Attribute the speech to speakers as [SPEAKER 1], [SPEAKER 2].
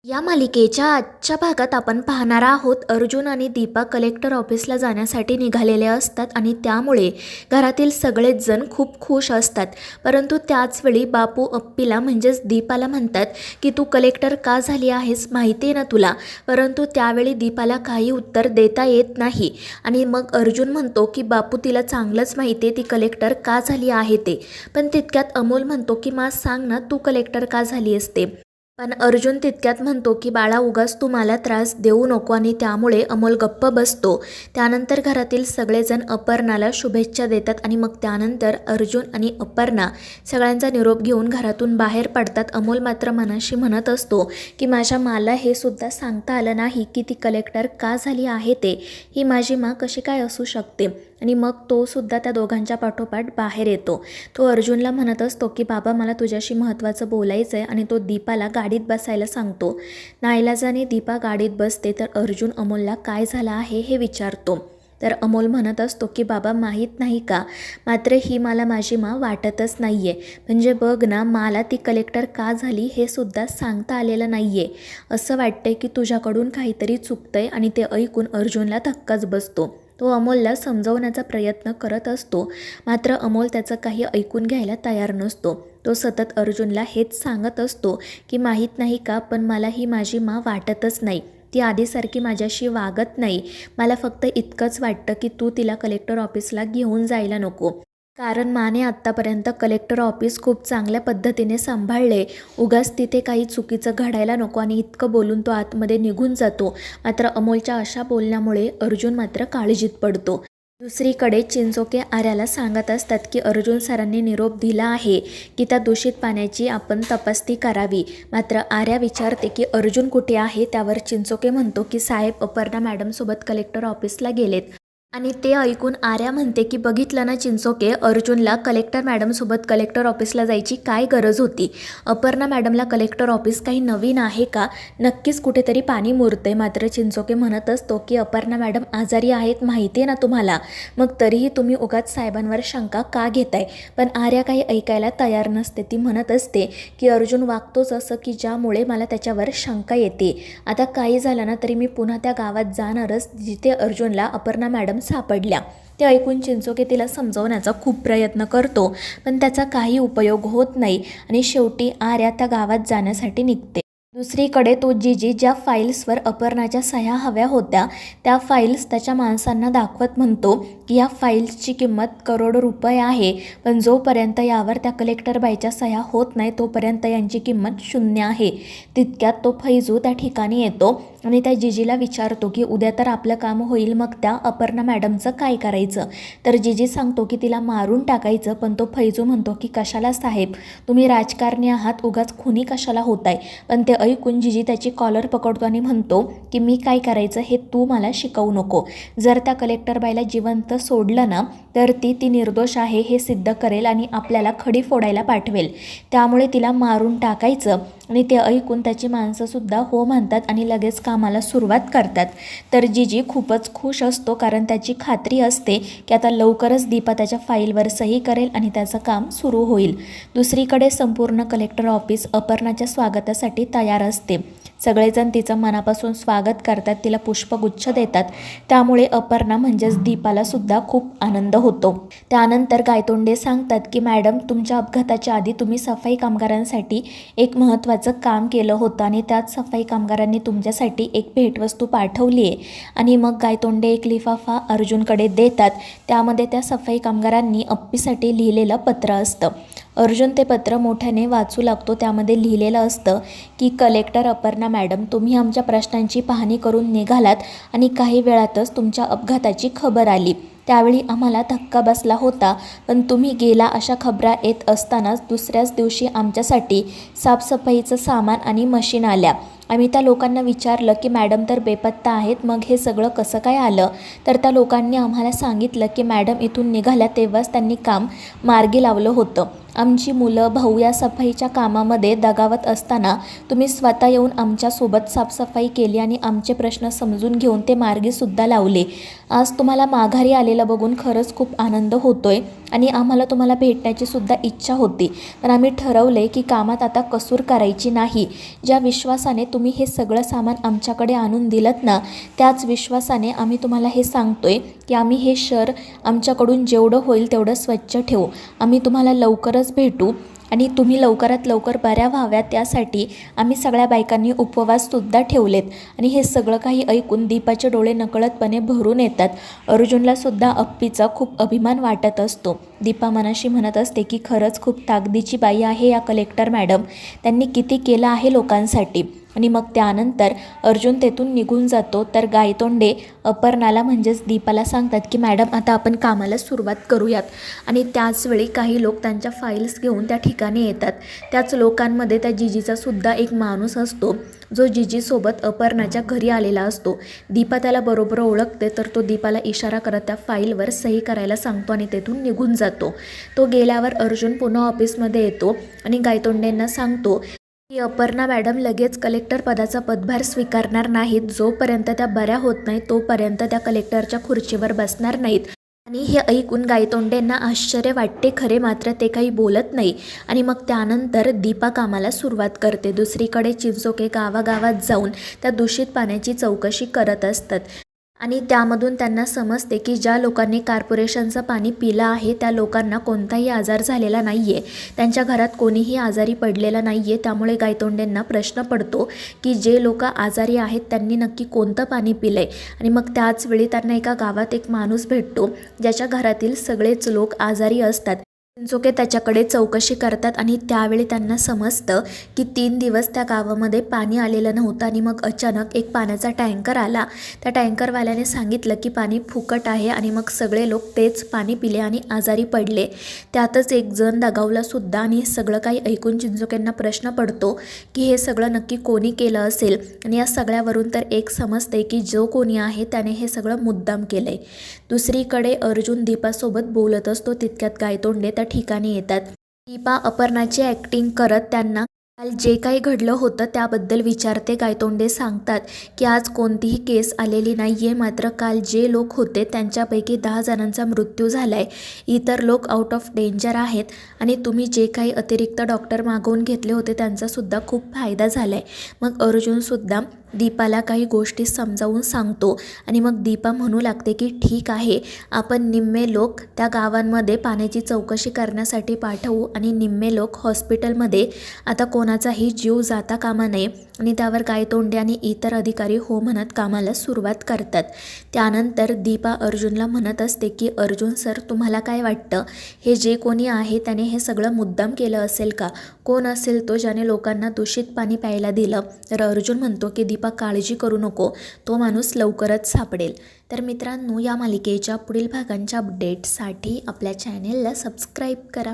[SPEAKER 1] या मालिकेच्या आजच्या भागात आपण पाहणार आहोत अर्जुन आणि दीपा कलेक्टर ऑफिसला जाण्यासाठी निघालेले असतात आणि त्यामुळे घरातील सगळेच जण खूप खुश असतात. परंतु त्याचवेळी बापू अप्पीला म्हणजेच दीपाला म्हणतात की तू कलेक्टर का झाली आहेस माहिती आहे ना तुला. परंतु त्यावेळी दीपाला काही उत्तर देता येत नाही आणि मग अर्जुन म्हणतो की बापू तिला चांगलंच माहिती आहे ती कलेक्टर का झाली आहे ते. पण तितक्यात अमोल म्हणतो की मा सांग ना तू कलेक्टर का झाली असते. पण अर्जुन तितक्यात म्हणतो की बाळा उगाच तू मला त्रास देऊ नको आणि त्यामुळे अमोल गप्प बसतो. त्यानंतर घरातील सगळेजण अपर्णाला शुभेच्छा देतात आणि मग त्यानंतर अर्जुन आणि अपर्णा सगळ्यांचा निरोप घेऊन घरातून बाहेर पडतात. अमोल मात्र मनाशी म्हणत असतो की माझ्या माला हे सुद्धा सांगता आलं नाही की ती कलेक्टर का झाली आहे ते. ही माझी मा कशी काय असू शकते. आणि मग तो सुद्धा त्या दोघांच्या पाठोपाठ बाहेर येतो. तो अर्जुनला म्हणत असतो की बाबा मला तुझ्याशी महत्त्वाचं बोलायचं आहे आणि तो दीपाला गाडीत बसायला सांगतो. नाईलाजाने दीपा गाडीत बसते तर अर्जुन अमोलला काय झालं आहे हे विचारतो. तर अमोल म्हणत असतो की बाबा माहीत नाही का, मात्र ही मला माझी मा वाटतच नाही आहे. म्हणजे बघ ना मला ती कलेक्टर का झाली हे सुद्धा सांगता आलेलं नाही आहे. असं वाटतंय की तुझ्याकडून काहीतरी चुकतंय आणि ते ऐकून अर्जुनला धक्काच बसतो. तो अमोलला समजवण्याचा प्रयत्न करत असतो मात्र अमोल त्याचं काही ऐकून घ्यायला तयार नसतो. तो सतत अर्जुनला हेच सांगत असतो की माहीत नाही का पण मला ही माझी मा वाटतच नाही. ती आधीसारखी माझ्याशी वागत नाही. मला फक्त इतकंच वाटतं की तू तिला कलेक्टर ऑफिसला घेऊन जायला नको. कारण माने आत्तापर्यंत कलेक्टर ऑफिस खूप चांगल्या पद्धतीने सांभाळले. उगाच तिथे काही चुकीचं घडायला नको आणि इतकं बोलून तो आतमध्ये निघून जातो. मात्र अमोलच्या अशा बोलण्यामुळे अर्जुन मात्र काळजीत पडतो. दुसरीकडे चिंचोके आर्याला सांगत असतात की अर्जुन सरांनी निरोप दिला आहे की त्या दूषित पाण्याची आपण तपासणी करावी. मात्र आर्या विचारते की अर्जुन कुठे आहे. त्यावर चिंचोके म्हणतो की साहेब अपर्णा मॅडमसोबत कलेक्टर ऑफिसला गेलेत. आणि ते ऐकून आर्या म्हणते की बघितलं ना चिंचोके, अर्जुनला कलेक्टर मॅडमसोबत कलेक्टर ऑफिसला जायची काय गरज होती. अपर्णा मॅडमला कलेक्टर ऑफिस काही नवीन आहे का. नक्कीच कुठेतरी पाणी मुरते. मात्र चिंचोके म्हणत असतो की अपर्णा मॅडम आजारी आहेत माहिती आहे ना तुम्हाला, मग तरीही तुम्ही उगाच साहेबांवर शंका का घेताय. पण आर्या काही ऐकायला तयार नसते. ती म्हणत असते की अर्जुन वागतोच असं की ज्यामुळे मला त्याच्यावर शंका येते. आता काही झालं ना तरी मी पुन्हा त्या गावात जाणारच जिथे अर्जुनला अपर्णा मॅडम सापडल्या. ते ऐकून चिंचोके तिला समजवण्याचा खूप प्रयत्न करतो पण त्याचा काही उपयोग होत नाही आणि शेवटी आर्या त्या गावात जाण्यासाठी निघते. दुसरीकडे तो जीजी ज्या फाईल्सवर अपर्णाच्या सह्या हव्या होत्या त्या फाईल्स त्याच्या माणसांना दाखवत म्हणतो की या फाईल्सची किंमत करोड रुपये आहे. पण जोपर्यंत यावर त्या कलेक्टर बाईच्या सह्या होत नाही तोपर्यंत यांची किंमत 0 आहे. तितक्यात तो फैजू त्या ठिकाणी येतो आणि त्या जीजीला विचारतो की उद्या तर आपलं काम होईल, मग त्या अपर्णा मॅडमचं काय करायचं. तर जीजी सांगतो की तिला मारून टाकायचं. पण तो फैजू म्हणतो की कशाला साहेब, तुम्ही राजकारणी आहात, उगाच खुनी कशाला होताय. पण ते ऐकून जीजी त्याची कॉलर पकडतो आणि म्हणतो की मी काय करायचं हे तू मला शिकवू नको. जर त्या कलेक्टर बाईला जिवंत सोडलं ना तर ती निर्दोष आहे हे सिद्ध करेल आणि आपल्याला खडी फोडायला पाठवेल. त्यामुळे तिला मारून टाकायचं. आणि ते ऐकून त्याची माणसंसुद्धा हो म्हणतात आणि लगेच कामाला सुरुवात करतात. तर जीजी खूपच खुश असतो कारण त्याची खात्री असते की आता लवकरच दीपा त्याच्या फाईलवर सही करेल आणि त्याचं काम सुरू होईल. दुसरीकडे संपूर्ण कलेक्टर ऑफिस अपर्णाच्या स्वागतासाठी तयार असते. सगळेजण तिचं मनापासून स्वागत करतात, तिला पुष्पगुच्छ देतात. त्यामुळे अपर्णा म्हणजेच दीपाला सुद्धा खूप आनंद होतो. त्यानंतर गायतोंडे सांगतात की मॅडम तुमच्या अपघाताच्या आधी तुम्ही सफाई कामगारांसाठी एक महत्त्वाचं काम केलं होतं आणि त्याच सफाई कामगारांनी तुमच्यासाठी एक भेटवस्तू पाठवली आहे. आणि मग गायतोंडे एक लिफाफा अर्जुनकडे देतात. त्यामध्ये त्या सफाई कामगारांनी अप्पीसाठी लिहिलेलं पत्र असतं. अर्जुन ते पत्र मोठ्याने वाचू लागतो. त्यामध्ये लिहिलेलं असतं की कलेक्टर अपर्णा मॅडम, तुम्ही आमच्या प्रश्नांची पाहणी करून निघालात आणि काही वेळातच तुमच्या अपघाताची खबर आली. त्यावेळी आम्हाला धक्का बसला होता. पण तुम्ही गेला अशा खबरा येत असतानाच दुसऱ्याच दिवशी आमच्यासाठी साफसफाईचं सामान आणि मशीन आल्या. आम्ही त्या लोकांना विचारलं की मॅडम तर बेपत्ता आहेत, मग हे सगळं कसं काय आलं. तर त्या लोकांनी आम्हाला सांगितलं की मॅडम इथून निघाल्या तेव्हाच त्यांनी काम मार्गी लावलं होतं. आमची मुलं भाऊ या सफाईच्या कामामध्ये दगावत असताना तुम्ही स्वतः येऊन आमच्यासोबत साफसफाई केली आणि आमचे प्रश्न समजून घेऊन ते मार्गीसुद्धा लावले. आज तुम्हाला माघारी आलेलं बघून खरंच खूप आनंद होतोय. आणि आम्हाला तुम्हाला भेटण्याची सुद्धा इच्छा होती, पण आम्ही ठरवले की कामात आता कसूर करायची नाही. ज्या विश्वासाने तुम्ही हे सगळं सामान आमच्याकडे आणून दिलत ना, त्याच विश्वासाने आम्ही तुम्हाला हे सांगतोय की आम्ही हे शहर आमच्याकडून जेवढं होईल तेवढं स्वच्छ ठेवू. आम्ही तुम्हाला लवकरच भेटू आणि तुम्ही लवकरात लवकर बऱ्या व्हाव्यात त्यासाठी आम्ही सगळ्या बायकांनी उपवाससुद्धा ठेवलेत. आणि हे सगळं काही ऐकून दीपाचे डोळे नकळतपणे भरून येतात. अर्जुनलासुद्धा अप्पीचा खूप अभिमान वाटत असतो. दीपा मनाशी म्हणत असते की खरंच खूप ताकदीची बाई आहे या कलेक्टर मॅडम, त्यांनी किती केलं आहे लोकांसाठी. आणि मग त्यानंतर अर्जुन तेथून निघून जातो. तर गायतोंडे अपर्णाला म्हणजेच दीपाला सांगतात की मॅडम आता आपण कामाला सुरुवात करूयात. आणि त्याचवेळी काही लोक त्यांच्या फाईल्स घेऊन त्या ठिकाणी येतात. त्याच लोकांमध्ये त्या जिजीचा सुद्धा एक माणूस असतो जो जिजीसोबत अपर्णाच्या घरी आलेला असतो. दीपा त्याला बरोबर ओळखते, तर तो दीपाला इशारा करत त्या फाईलवर सही करायला सांगतो आणि तेथून निघून जातो. तो गेल्यावर अर्जुन पुन्हा ऑफिसमध्ये येतो आणि गायतोंडेंना सांगतो की अपर्णा मॅडम लगेच कलेक्टर पदाचा पदभार स्वीकारणार नाहीत. जोपर्यंत त्या बऱ्या होत नाहीत तोपर्यंत त्या कलेक्टरच्या खुर्चीवर बसणार नाहीत. आणि हे ऐकून गायतोंडेंना आश्चर्य वाटते खरे, मात्र ते काही बोलत नाही. आणि मग त्यानंतर दीपा कामाला सुरुवात करते. दुसरीकडे चिंचोके गावागावात जाऊन त्या दूषित पाण्याची चौकशी करत असतात. आणि त्यामधून त्यांना समजते की ज्या लोकांनी कॉर्पोरेशनचं पाणी पिलं आहे त्या लोकांना कोणताही आजार झालेला नाही आहे, त्यांच्या घरात कोणीही आजारी पडलेला नाही आहे. त्यामुळे गायतोंडेंना प्रश्न पडतो की जे लोक आजारी आहेत त्यांनी नक्की कोणतं पाणी पिलं आहे. आणि मग त्याचवेळी त्यांना एका गावात एक माणूस भेटतो ज्याच्या घरातील सगळेच लोक आजारी असतात. चिंचोके त्याच्याकडे चौकशी करतात आणि त्यावेळी त्यांना समजतं की 3 दिवस त्या गावामध्ये पाणी आलेलं नव्हतं. आणि मग अचानक एक पाण्याचा टँकर आला. त्या टँकरवाल्याने सांगितलं की पाणी फुकट आहे आणि मग सगळे लोक तेच पाणी पिले आणि आजारी पडले. त्यातच एक जण दगावलासुद्धा. आणि सगळं काही ऐकून चिंचोक्यांना प्रश्न पडतो की हे सगळं नक्की कोणी केलं असेल. आणि या सगळ्यावरून तर एक समजते की जो कोणी आहे त्याने हे सगळं मुद्दाम केलं आहे. दुसरीकडे अर्जुन दीपासोबत बोलत असतो. तितक्यात गायतोंडे त्या ठिकाणी येतात. दीपा अपर्णाची ॲक्टिंग करत त्यांना काल जे काही घडलं होतं त्याबद्दल विचारते. गायतोंडे सांगतात की आज कोणतीही केस आलेली नाही आहे, मात्र काल जे लोक होते त्यांच्यापैकी 10 जणांचा मृत्यू झाला आहे. इतर लोक आउट ऑफ डेंजर आहेत. आणि तुम्ही जे काही अतिरिक्त डॉक्टर मागवून घेतले होते त्यांचासुद्धा खूप फायदा झाला आहे. मग अर्जुनसुद्धा दीपाला काही गोष्टी समजावून सांगतो. आणि मग दीपा म्हणू लागते की ठीक आहे, आपण निम्मे लोक त्या गावांमध्ये पाण्याची चौकशी करण्यासाठी पाठवू आणि निम्मे लोक हॉस्पिटलमध्ये. आता कोणाचाही जीव जाता कामा नये. आणि त्यावर गायतोंडे आणि इतर अधिकारी हो म्हणत कामाला सुरुवात करतात. त्यानंतर दीपा अर्जुनला म्हणत असते की अर्जुन सर, तुम्हाला काय वाटतं, हे जे कोणी आहे त्याने हे सगळं मुद्दाम केलं असेल का? कोण असेल तो ज्याने लोकांना दूषित पाणी प्यायला दिलं? तर अर्जुन म्हणतो की दीपा काळजी करू नको, तो माणूस लवकरच सापडेल. तर मित्रांनो, या मालिकेच्या पुढील भागांच्या अपडेटसाठी आपल्या चॅनेलला सबस्क्राईब करा.